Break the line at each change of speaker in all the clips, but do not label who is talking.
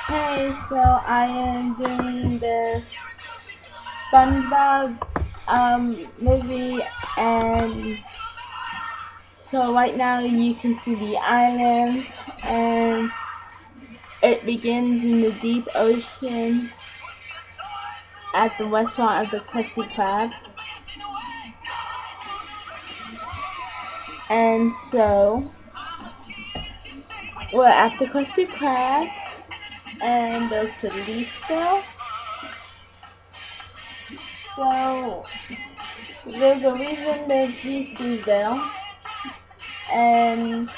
Hey, so I am doing this SpongeBob movie, and so right now you can see the island, and it begins in the deep ocean at the restaurant of the Krusty Krab. And so we're at the Krusty Krab, and there's police there. So there's a reason there's GC there, and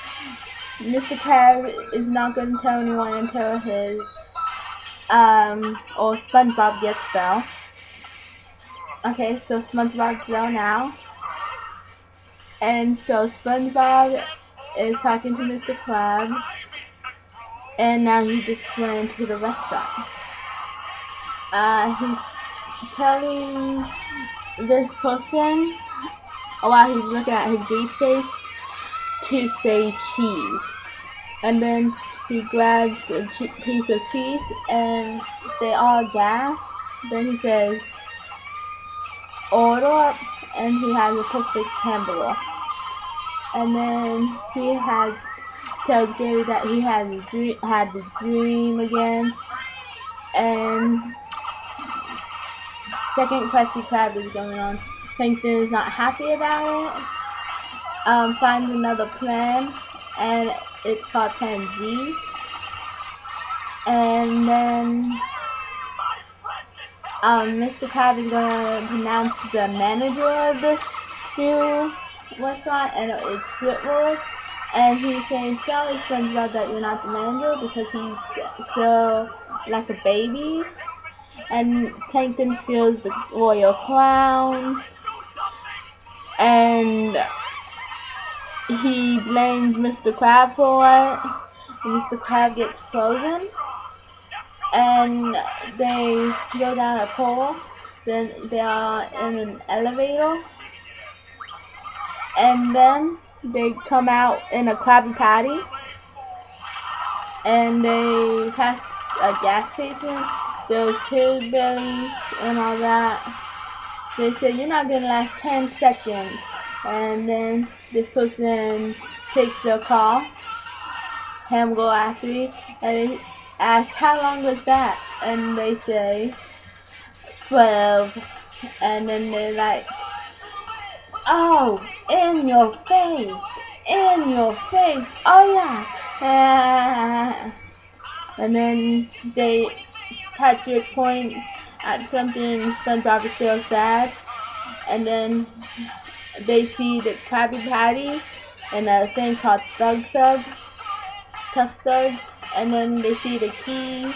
Mr. Krab is not going to tell anyone until his or SpongeBob gets there. Okay, so SpongeBob's there now, and so SpongeBob is talking to Mr. Krab, and now he just went into the restaurant. He's telling this person while he's looking at his briefcase to say cheese, and then he grabs a piece of cheese and they all gasp. Then he says, "Order up," and he has a perfect hamburger. And then he tells Gary that he had the dream again. And second Krusty Krab is going on. Plankton is not happy about it. Finds another plan, and it's called Plan Z. And then Mr. Krab is gonna pronounce the manager of this new restaurant, and it's Squidward. And he's saying, "Sorry, SpongeBob, that you're not the manager," because he's still like a baby. And Plankton steals the royal crown, and he blames Mr. Krab for it. And Mr. Krab gets frozen, and they go down a pole. Then they are in an elevator, and then they come out in a Krabby Patty, and they pass a gas station. There's hillbillies and all that. They say, "You're not gonna last 10 seconds." And then this person takes their car, hamburger actually, and they ask, "How long was that?" And they say 12. And then they're like, "Oh, in your face, in your face, oh yeah." And then Patrick points at something. SpongeBob is still sad. And then they see the Krabby Patty and a thing called Tough Thugs. And then they see the key.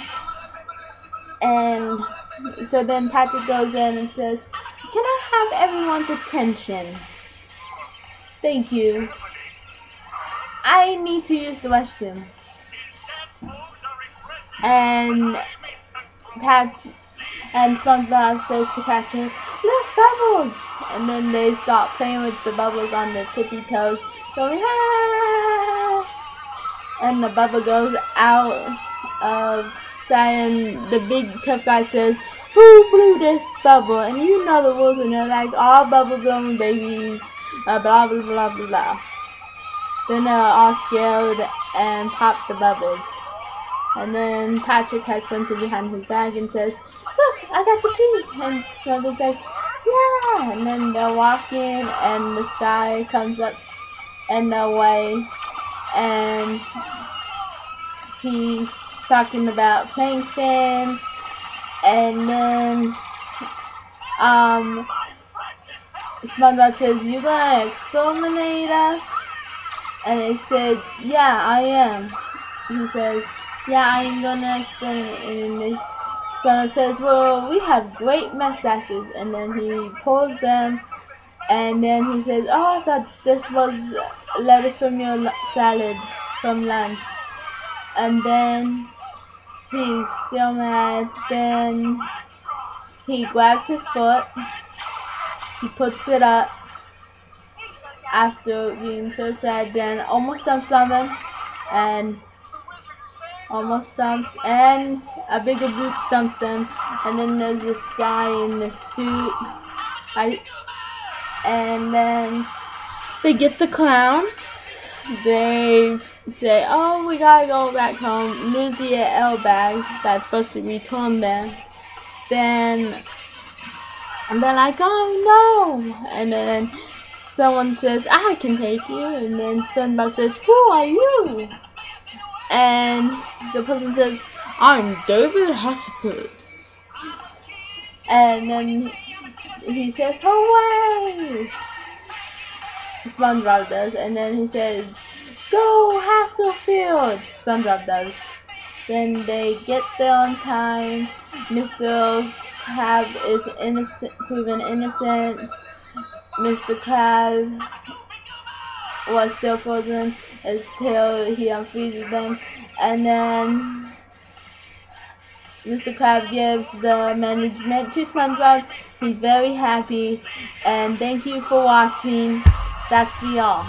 And so then Patrick goes in and says, "Can I have everyone's attention? Thank you. I need to use the restroom." And SpongeBob says to Patrick, "Look, bubbles!" And then they start playing with the bubbles on their tippy toes, going, "Ah!" And the bubble goes out of sight, and the big tough guy says, "Who blew this bubble?" And you know the rules, and they're like, "All bubble blowing babies, blah blah blah blah blah." Then they're all scared and pop the bubbles. And then Patrick has something behind his bag and says, "Look, I got the key." And SpongeBob's like, "Yeah." And then they're walking, and this guy comes up in their way, and he's talking about Plankton. And then SpongeBob says, "You gonna exterminate us?" And they said, "Yeah, I am." He says, "Yeah, I'm gonna exterminate." And this guy says, "Well, we have great mustaches." And then he pulls them, and then he says, "Oh, I thought this was lettuce from your salad from lunch." And then he's still mad. Then he grabs his foot, he puts it up after being so sad, then almost stumps on him, and almost stumps, and a bigger boot stumps them. And then there's this guy in the suit. And then they get the clown. They say, "Oh, we gotta go back home." There's the L bag that's supposed to return them. Then and they're like, "Oh no!" And then someone says, "I can take you." And then Spongebob says, "Who are you?" And the person says, "I'm David Hasselhoff." And then he says, "Hooray!" SpongeBob does. And then he says, "Go Hasselfield!" SpongeBob does. Then they get there on time. Mr. Crab is proven innocent. Mr. Crab was still frozen until he unfreezes them. And then Mr. Crab gives the management to SpongeBob. He's very happy. And thank you for watching. That's the all.